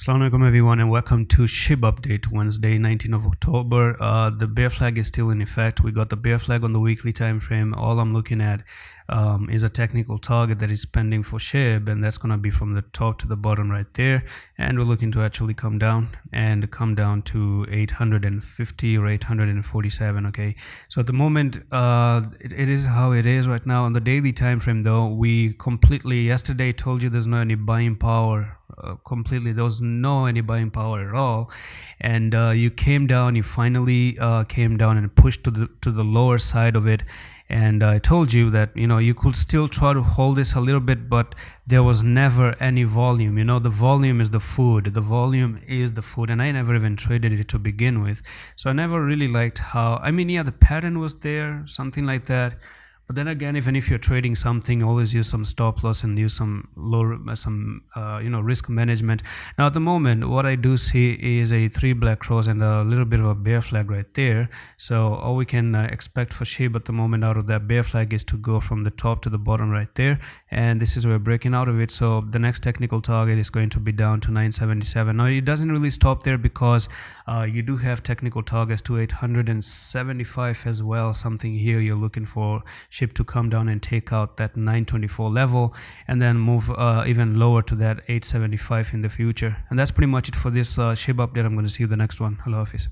Assalamu alaikum everyone, and welcome to SHIB update Wednesday 19th of October. The bear flag is still in effect. We got the bear flag on the weekly time frame. All I'm looking at is a technical target that is pending for SHIB, and that's going to be from the top to the bottom right there, and we're looking to actually come down to 850 or 847. Okay, so at the moment it is how it is right now. On the daily time frame though, we completely yesterday told you there's no any buying power. Completely, there was no any buying power at all, and you came down, you finally came down and pushed to the lower side of it. And I told you that you could still try to hold this a little bit, but there was never any volume. The volume is the food. The volume is the food, and I never even traded it to begin with. So I never really liked how, yeah, the pattern was there, something like that. But then again, even if you're trading something, always use some stop loss and use some risk management. Now at the moment, what I do see is a 3 black cross and a little bit of a bear flag right there. So all we can expect for SHIB at the moment out of that bear flag is to go from the top to the bottom right there, and this is where we're breaking out of it. So the next technical target is going to be down to 977. Now it doesn't really stop there, because you do have technical targets to 875 as well. Something here you're looking for SHIB to come down and take out that 924 level, and then move even lower to that 875 in the future. And that's pretty much it for this SHIB update. I'm going to see you the next one. Hello, Hafiz.